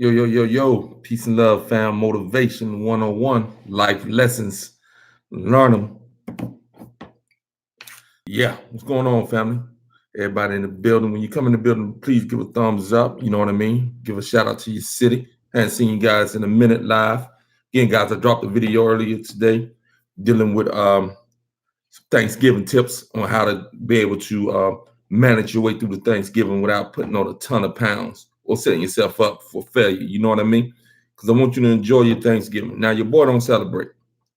Yo, yo, yo, yo. Peace and love, fam. Motivation 101. Life lessons. Learn them. Yeah. What's going on, family? Everybody in the building. When you come in the building, please give a thumbs up. You know what I mean? Give a shout out to your city. Hadn't seen you guys in a minute live. Again, guys, I dropped a video earlier today dealing with Thanksgiving tips on how to be able to manage your way through the Thanksgiving without putting on a ton of pounds or setting yourself up for failure. You know what I mean? Because I want you to enjoy your Thanksgiving. Now, your boy don't celebrate,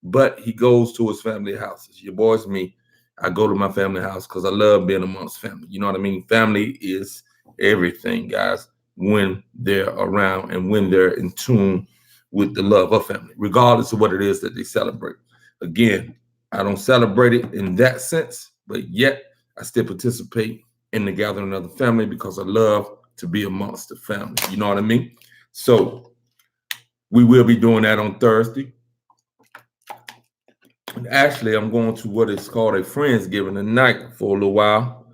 but he goes to his family houses. Your boy's me. I go to my family house because I love being amongst family. You know what I mean? Family is everything, guys, when they're around and when they're in tune with the love of family, regardless of what it is that they celebrate. Again, I don't celebrate it in that sense, but yet I still participate in the gathering of the family because I love to be amongst the family. You know what I mean? So we will be doing that on Thursday. And actually, I'm going to what is called a Friendsgiving tonight for a little while.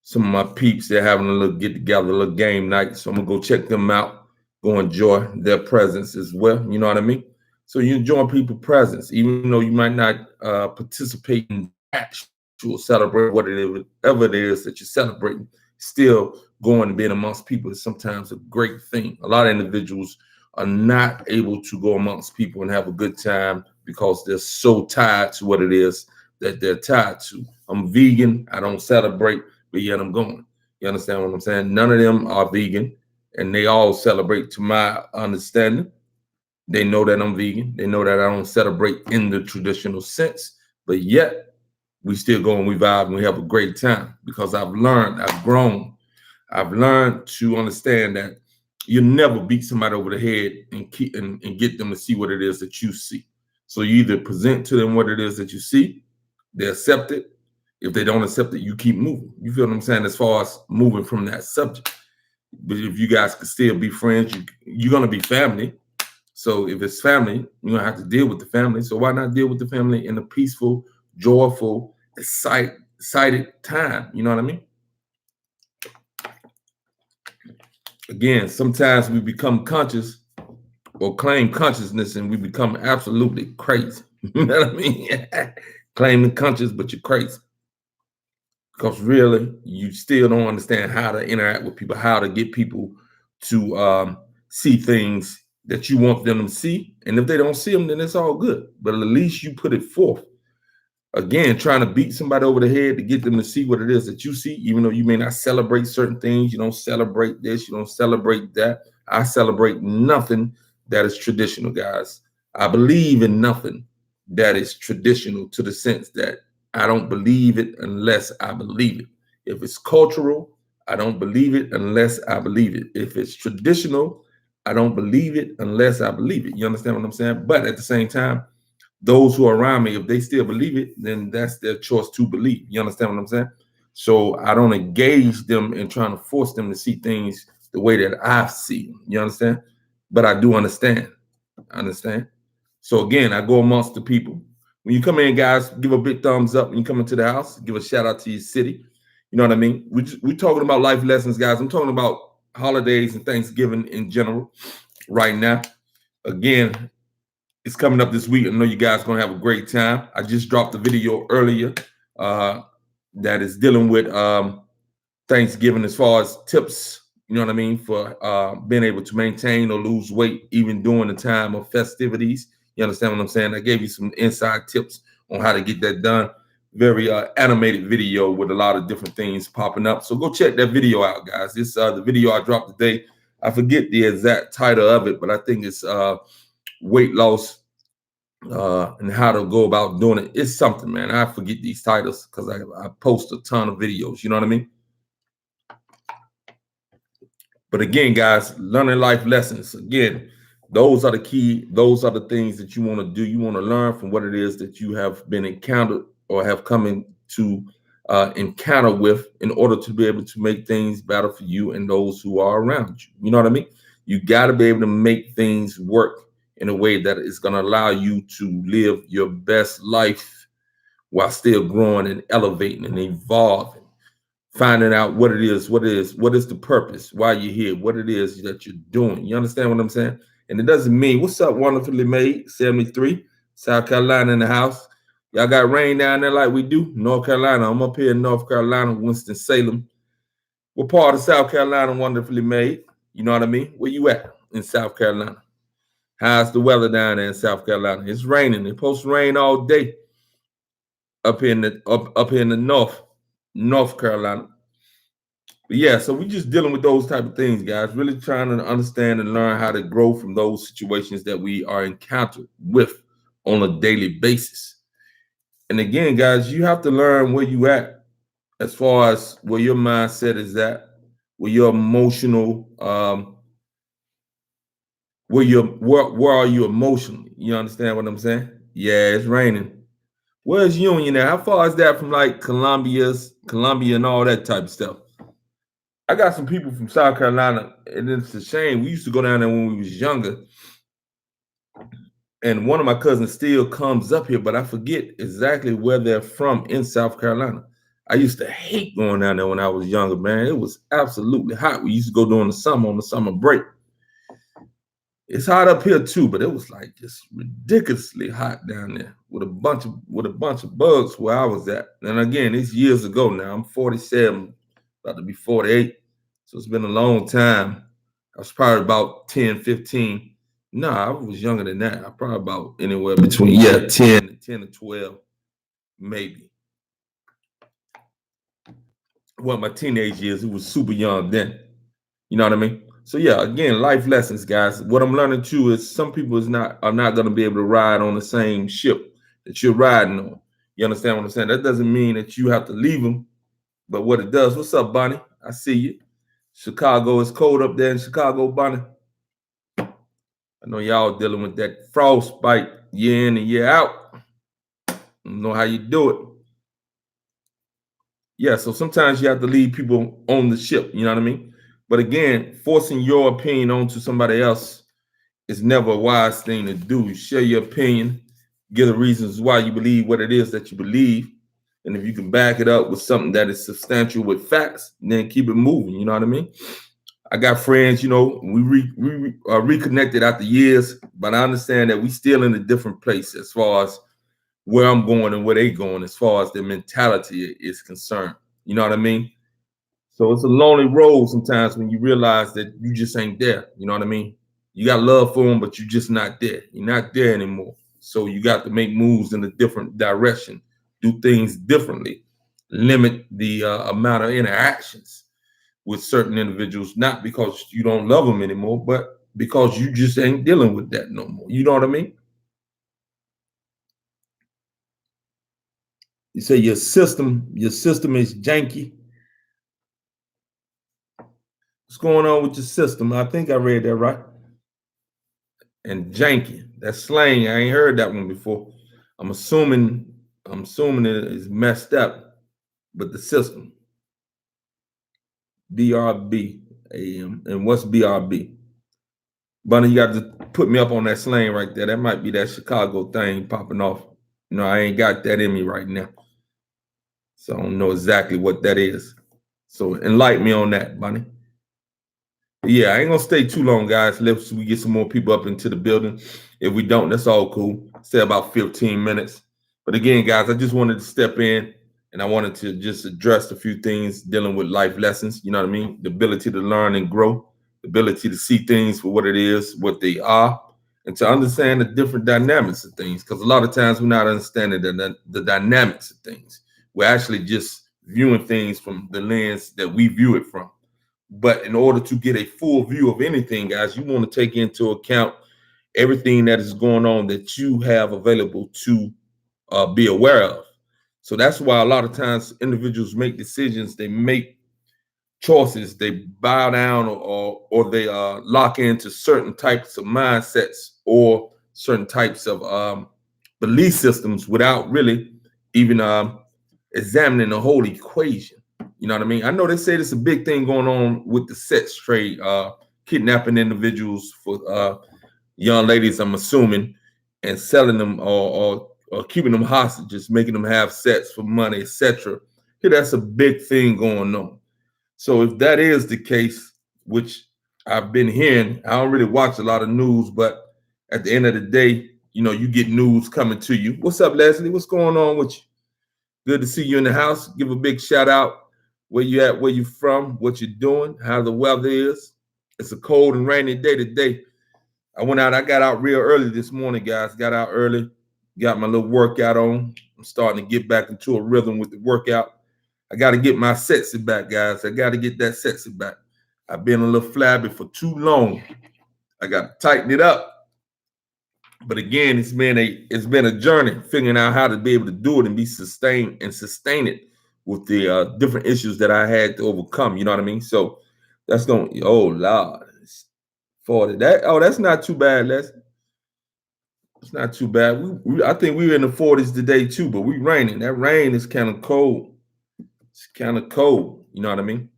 Some of my peeps, they're having a little get together, a little game night. So I'm going to go check them out, go enjoy their presence as well. You know what I mean? So you enjoy people's presence, even though you might not participate in actual celebrate whatever it is that you're celebrating. Still going and being amongst people is sometimes a great thing. A lot of individuals are not able to go amongst people and have a good time because they're so tied to what it is that they're tied to. I'm vegan. I don't celebrate, but yet I'm going. You understand what I'm saying? None of them are vegan, and they all celebrate, to my understanding. They know that I'm vegan. They know that I don't celebrate in the traditional sense, but yet we still go and we vibe and we have a great time because I've learned, I've grown, I've learned to understand that you never beat somebody over the head and get them to see what it is that you see. So you either present to them what it is that you see, they accept it. If they don't accept it, you keep moving. You feel what I'm saying? As far as moving from that subject. But if you guys can still be friends, you're gonna be family. So if it's family, you're gonna have to deal with the family. So why not deal with the family in a peaceful, joyful, excited time? You know what I mean? Again, sometimes we become conscious or claim consciousness and we become absolutely crazy. You know what I mean? Claiming conscious, but you're crazy. Because really, you still don't understand how to interact with people, how to get people to see things that you want them to see. And if they don't see them, then it's all good. But at least you put it forth. Again, trying to beat somebody over the head to get them to see what it is that you see, even though you may not celebrate certain things. You don't celebrate this, you don't celebrate that. I celebrate nothing that is traditional, guys. I believe in nothing that is traditional to the sense that I don't believe it unless I believe it. If it's cultural, I don't believe it unless I believe it. If it's traditional, I don't believe it unless I believe it. You understand what I'm saying? But at the same time, those who are around me, if they still believe it, then that's their choice to believe. You understand what I'm saying? So I don't engage them in trying to force them to see things the way that I see them. You understand? But I do understand. I understand. So again, I go amongst the people. When you come in, guys, give a big thumbs up. When you come into the house, give a shout out to your city. You know what I mean? We're talking about life lessons, guys. I'm talking about holidays and Thanksgiving in general right now. Again, it's coming up this week. I know you guys are going to have a great time. I just dropped a video earlier that is dealing with Thanksgiving as far as tips, you know what I mean, for being able to maintain or lose weight even during the time of festivities. You understand what I'm saying? I gave you some inside tips on how to get that done. Very animated video with a lot of different things popping up. So go check that video out, guys. This the video I dropped today. I forget the exact title of it, but I think it's weight loss and how to go about doing it. It's something, man. I forget these titles because I post a ton of videos. You know what I mean? But again, guys, learning life lessons. Again, those are the key. Those are the things that you want to do. You want to learn from what it is that you have been encountered or have come into encounter with in order to be able to make things better for you and those who are around you. You know what I mean? You got to be able to make things work in a way that is going to allow you to live your best life while still growing and elevating and evolving. finding out what it is, what is the purpose, why you're here, what it is that you're doing. You understand what I'm saying? And it doesn't mean, what's up, wonderfully made, 73, South Carolina in the house. Y'all got rain down there like we do? North Carolina. I'm up here in North Carolina, Winston-Salem. What part of South Carolina wonderfully made? You know what I mean? Where you at in South Carolina? How's the weather down there in South Carolina? It's raining. It's supposed to rain all day up in the North Carolina. But yeah, so we're just dealing with those type of things, guys. Really trying to understand and learn how to grow from those situations that we are encountered with on a daily basis. And again, guys, you have to learn where you at as far as where your mindset is at, where your emotional, where are you emotionally? You understand what I'm saying? Yeah, it's raining. Where's Union at? How far is that from like Columbia and all that type of stuff? I got some people from South Carolina, and it's a shame. We used to go down there when we was younger. And one of my cousins still comes up here, but I forget exactly where they're from in South Carolina. I used to hate going down there when I was younger, man. It was absolutely hot. We used to go during the summer on the summer break. It's hot up here too, but it was like just ridiculously hot down there with a bunch of bugs where I was at. And again, it's years ago now. I'm 47, about to be 48. So it's been a long time. I was probably about 10, 15. No, I was younger than that. I probably about anywhere between 10 to 12, maybe. Well, my teenage years, it was super young then. You know what I mean? So yeah, again, life lessons, guys. What I'm learning too is some people are not going to be able to ride on the same ship that you're riding on. You understand what I'm saying? That doesn't mean that you have to leave them, but what it does. What's up, Bonnie? I see you. Chicago is cold up there in Chicago, Bonnie. I know y'all dealing with that frostbite year in and year out. I don't know how you do it. Yeah, so sometimes you have to leave people on the ship. You know what I mean? But again, forcing your opinion onto somebody else is never a wise thing to do. Share your opinion, give the reasons why you believe what it is that you believe. And if you can back it up with something that is substantial with facts, then keep it moving. You know what I mean? I got friends, you know, we reconnected after years, but I understand that we still in a different place as far as where I'm going and where they going as far as their mentality is concerned. You know what I mean? So it's a lonely road sometimes when you realize that you just ain't there. You know what I mean? You got love for them, but you're just not there. You're not there anymore. So you got to make moves in a different direction, do things differently, limit the amount of interactions with certain individuals, not because you don't love them anymore, but because you just ain't dealing with that no more. You know what I mean? You say your system is janky. What's going on with your system? I think I read that right. And janky, that's slang. I ain't heard that one before. I'm assuming it is messed up, but the system. BRB AM. And what's BRB? Bunny, you got to put me up on that slang right there. That might be that Chicago thing popping off. You know, I ain't got that in me right now. So I don't know exactly what that is. So enlighten me on that, Bunny. But yeah, I ain't gonna stay too long, guys. Let's we get some more people up into the building. If we don't, that's all cool. Stay about 15 minutes. But again, guys, I just wanted to step in and I wanted to just address a few things dealing with life lessons. You know what I mean? The ability to learn and grow, the ability to see things for what it is, what they are, and to understand the different dynamics of things. Because a lot of times we're not understanding the dynamics of things. We're actually just viewing things from the lens that we view it from. But in order to get a full view of anything, guys, you want to take into account everything that is going on that you have available to be aware of. So that's why a lot of times individuals make decisions, they make choices, they bow down or they lock into certain types of mindsets or certain types of belief systems without really even examining the whole equation. You know what I mean? I know they say there's a big thing going on with the sex trade, kidnapping individuals for young ladies, I'm assuming, and selling them or keeping them hostages, making them have sex for money, etc. Here, that's a big thing going on. So if that is the case, which I've been hearing, I don't really watch a lot of news, but at the end of the day, you get news coming to you. What's up, Leslie? What's going on with you? Good to see you in the house. Give a big shout out where you at, where you from, what you're doing, how the weather is. It's a cold and rainy day today. I got out real early this morning, guys. Got out early, got my little workout on. I'm starting to get back into a rhythm with the workout. I got to get my sexy back, guys. I got to get that sexy back. I've been a little flabby for too long. I got to tighten it up. But again, it's been a journey figuring out how to be able to do it and be sustain it with the different issues that I had to overcome. You know what I mean? So that's going. Oh Lord, it's 40. That's not too bad, Leslie. It's not too bad. I think we were in the 40s today too, but we raining. That rain is kind of cold. It's kind of cold. You know what I mean?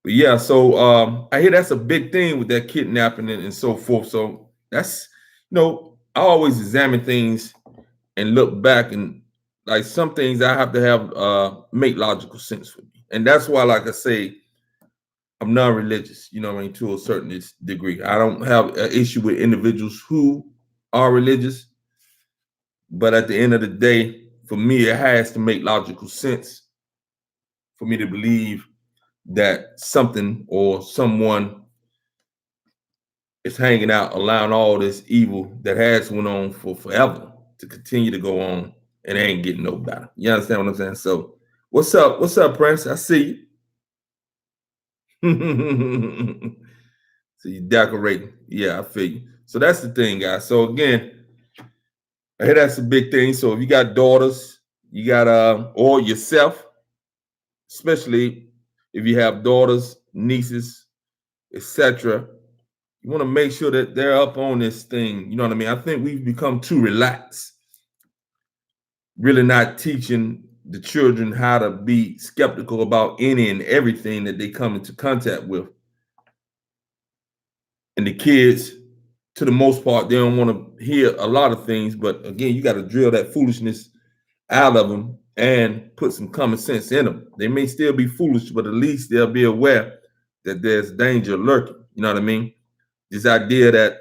But yeah, so I hear that's a big thing with that kidnapping and so forth. So that's, I always examine things and look back, and like some things I have to have make logical sense for me. And that's why, like I say, I'm non-religious, to a certain degree. I don't have an issue with individuals who are religious, but at the end of the day, for me, it has to make logical sense for me to believe that something or someone is hanging out, allowing all this evil that has went on for forever to continue to go on, and it ain't getting no better. You understand what I'm saying? So what's up? What's up, Prince? I see you. So you decorating. Yeah, I feel you. So that's the thing, guys. So again, I hear that's a big thing. So if you got daughters, you got or yourself, especially if you have daughters, nieces, etc., you want to make sure that they're up on this thing. You know what I mean? I think we've become too relaxed, really not teaching the children how to be skeptical about any and everything that they come into contact with. And the kids, to the most part, they don't want to hear a lot of things. But again, you got to drill that foolishness out of them and put some common sense in them. They may still be foolish, but at least they'll be aware that there's danger lurking. You know what I mean? This idea that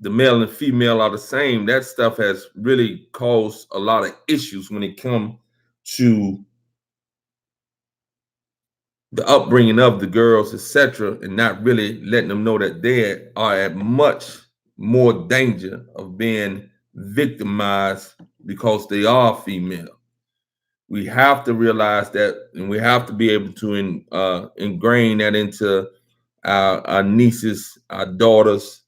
the male and female are the same, that stuff has really caused a lot of issues when it comes to the upbringing of the girls, etc., and not really letting them know that they are at much more danger of being victimized because they are female. We have to realize that, and we have to be able to ingrain that into our nieces, our daughters,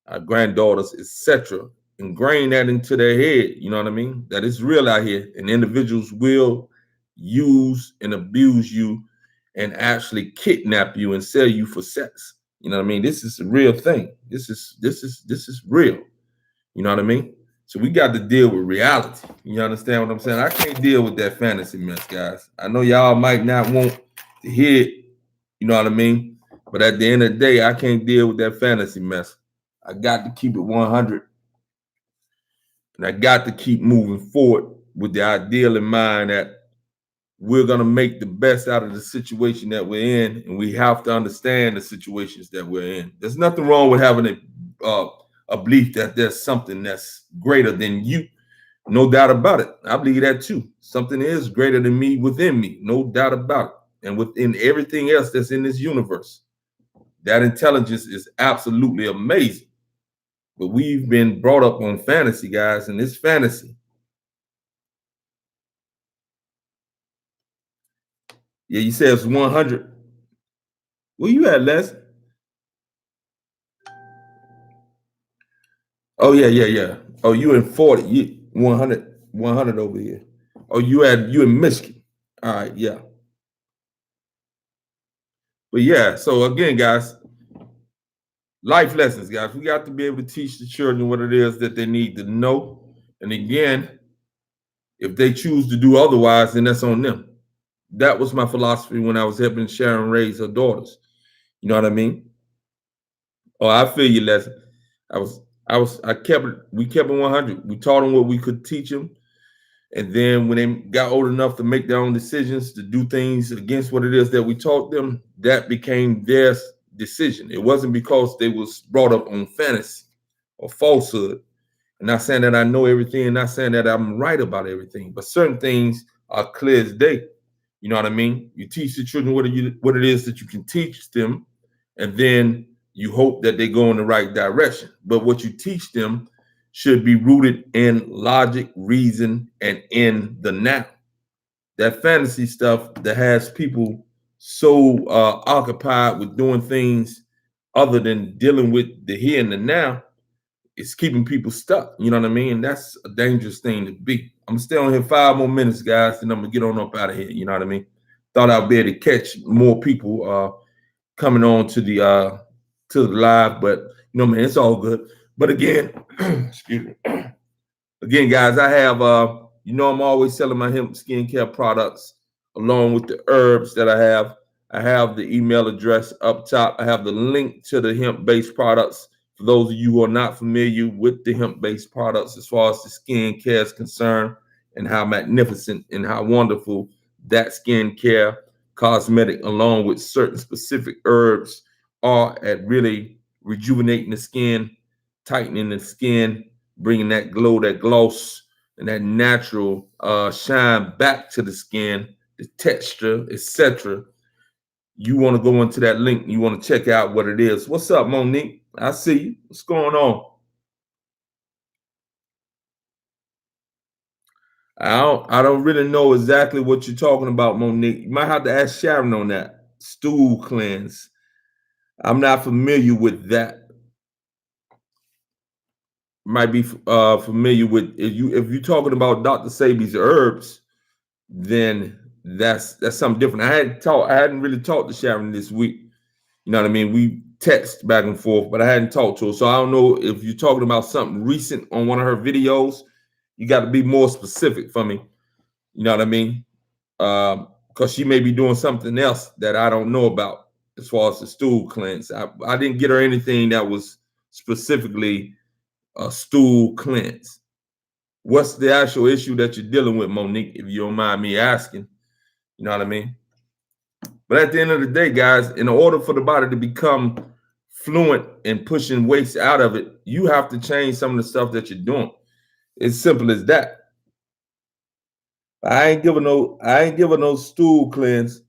our granddaughters, etc. Ingrain that into their head. You know what I mean? That it's real out here, and individuals will use and abuse you and actually kidnap you and sell you for sex. You know what I mean? This is a real thing. This is real. You know what I mean? So we got to deal with reality. You understand what I'm saying? I can't deal with that fantasy mess, guys. I know y'all might not want to hear it, you know what I mean? But at the end of the day, I can't deal with that fantasy mess. I got to keep it 100. And I got to keep moving forward with the ideal in mind that we're going to make the best out of the situation that we're in. And we have to understand the situations that we're in. There's nothing wrong with having a belief that there's something that's greater than you. No doubt about it. I believe that too. Something is greater than me within me. No doubt about it. And within everything else that's in this universe. That intelligence is absolutely amazing. But we've been brought up on fantasy, guys, and it's fantasy. Yeah, you said it's 100. Where you at, Les? Oh, yeah. Oh, you in 40. You 100 over here. Oh, you in Michigan. All right, yeah. But yeah, so again, guys, life lessons, guys. We got to be able to teach the children what it is that they need to know. And again, if they choose to do otherwise, then that's on them. That was my philosophy when I was helping Sharon raise her daughters. You know what I mean? Oh, I feel you, Les. We kept it 100. We taught them what we could teach them. And then when they got old enough to make their own decisions, to do things against what it is that we taught them, that became their decision. It wasn't because they was brought up on fantasy or falsehood. I'm not saying that I know everything, not saying that I'm right about everything, but certain things are clear as day. You know what I mean? You teach the children what it is that you can teach them, and then you hope that they go in the right direction. But what you teach them should be rooted in logic, reason, and in the now. That fantasy stuff that has people so occupied with doing things other than dealing with the here and the now, it's keeping people stuck. You know what I mean? That's a dangerous thing to be. I'm gonna stay on here 5 more minutes, guys, and I'm gonna get on up out of here. You know what I mean? Thought I'd be able to catch more people coming on to the live, but you know, man, it's all good. But again, excuse me. Again, guys, I have I'm always selling my hemp skincare products along with the herbs that I have. I have the email address up top. I have the link to the hemp-based products. For those of you who are not familiar with the hemp-based products, as far as the skincare is concerned, and how magnificent and how wonderful that skincare cosmetic, along with certain specific herbs, are at really rejuvenating the skin, tightening the skin, bringing that glow, that gloss, and that natural shine back to the skin, the texture, etc. You want to go into that link. You want to check out what it is. What's up, Monique? I see you. What's going on? I don't really know exactly what you're talking about, Monique. You might have to ask Sharon on that. Stool cleanse. I'm not familiar with that. Might be familiar with if you're talking about Dr. Sebi's herbs, then that's something different. I hadn't really talked to Sharon this week. You know what I mean? We text back and forth, but I hadn't talked to her. So I don't know if you're talking about something recent on one of her videos. You got to be more specific for me. You know what I mean? Because she may be doing something else that I don't know about as far as the stool cleanse. I didn't get her anything that was specifically a stool cleanse. What's the actual issue that you're dealing with, Monique, if you don't mind me asking? You know what I mean? But at the end of the day, guys, in order for the body to become fluent in pushing waste out of it, you have to change some of the stuff that you're doing. It's simple as that. I ain't giving no stool cleanse.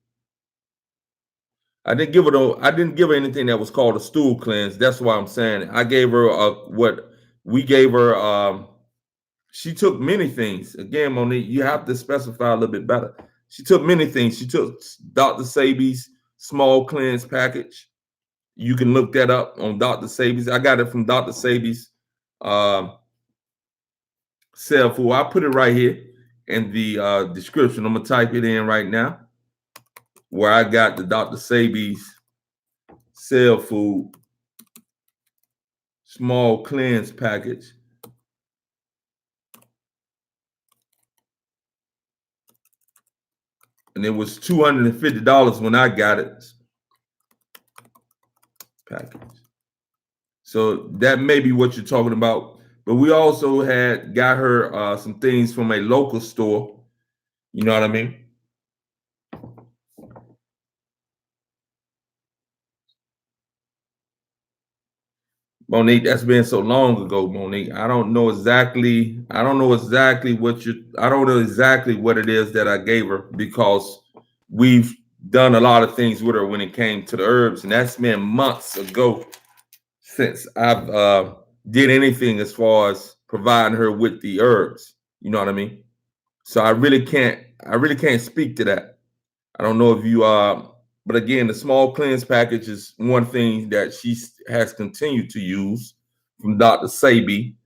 I didn't give her anything that was called a stool cleanse. That's why I'm saying it. I gave her what we gave her. She took many things. Again, Monique, you have to specify a little bit better. She took many things. She took Dr. Sebi's small cleanse package. You can look that up on Dr. Sebi's. I got it from Dr. Sebi's Cell Food. I'll put it right here in the description. I'm gonna type it in right now, where I got the Dr. Sebi's Cell Food small cleanse package. And it was $250 when I got it. Package. So that may be what you're talking about. But we also got her some things from a local store. You know what I mean? Monique, that's been so long ago, Monique. I don't know exactly what it is that I gave her, because we've done a lot of things with her when it came to the herbs, and that's been months ago since I've did anything as far as providing her with the herbs. You know what I mean? So I really can't speak to that. I don't know if you but again, the small cleanse package is one thing that she has continued to use from Dr. Sebi.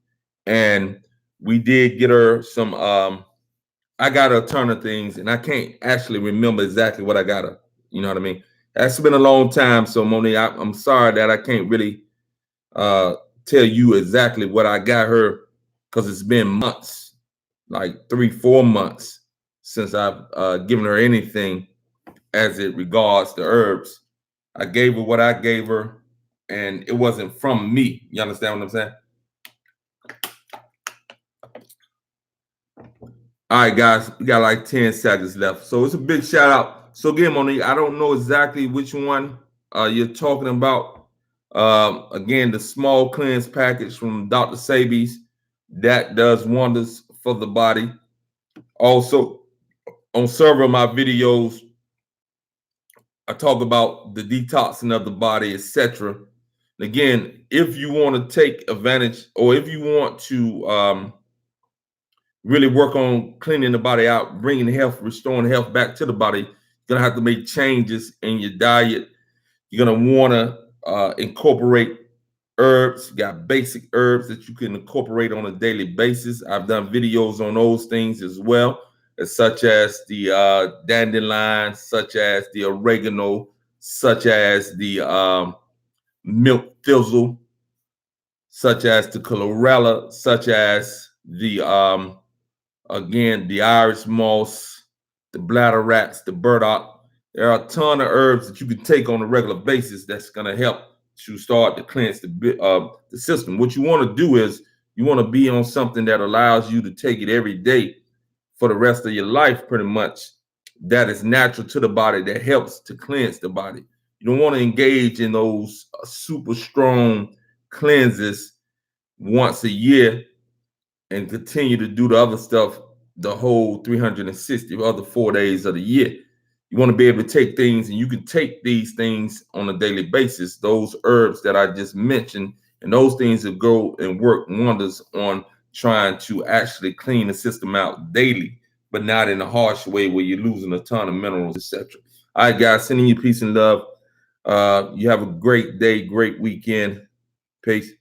And we did get her some I got her a ton of things, and I can't actually remember exactly what I got her. You know what I mean? That's been a long time. So Monique, I'm sorry that I can't really tell you exactly what I got her, because it's been months, like 3-4 months since I've given her anything as it regards the herbs. I gave her what I gave her, and it wasn't from me. You understand what I'm saying? All right, guys, we got like 10 seconds left. So it's a big shout out. So again, Monique, I don't know exactly which one you're talking about. Again, the small cleanse package from Dr. Sabies, that does wonders for the body. Also, on several of my videos, I talk about the detoxing of the body, etc. Again, if you want to take advantage, or if you want to really work on cleaning the body out, bringing health, restoring health back to the body, you're gonna have to make changes in your diet. You're gonna want to incorporate herbs. You got basic herbs that you can incorporate on a daily basis. I've done videos on those things as well, such as the dandelion, such as the oregano, such as the milk thistle, such as the chlorella, such as the again, the Irish moss, the bladder wraps, the burdock. There are a ton of herbs that you can take on a regular basis that's going to help to start to cleanse the system. What you want to do is you want to be on something that allows you to take it every day for the rest of your life, pretty much. That is natural to the body, that helps to cleanse the body. You don't want to engage in those super strong cleanses once a year and continue to do the other stuff the whole 360 other 4 days of the year. You want to be able to take things, and you can take these things on a daily basis, those herbs that I just mentioned, and those things that go and work wonders on trying to actually clean the system out daily, but not in a harsh way where you're losing a ton of minerals, etc. All right, guys, sending you peace and love. You have a great day, great weekend. Peace.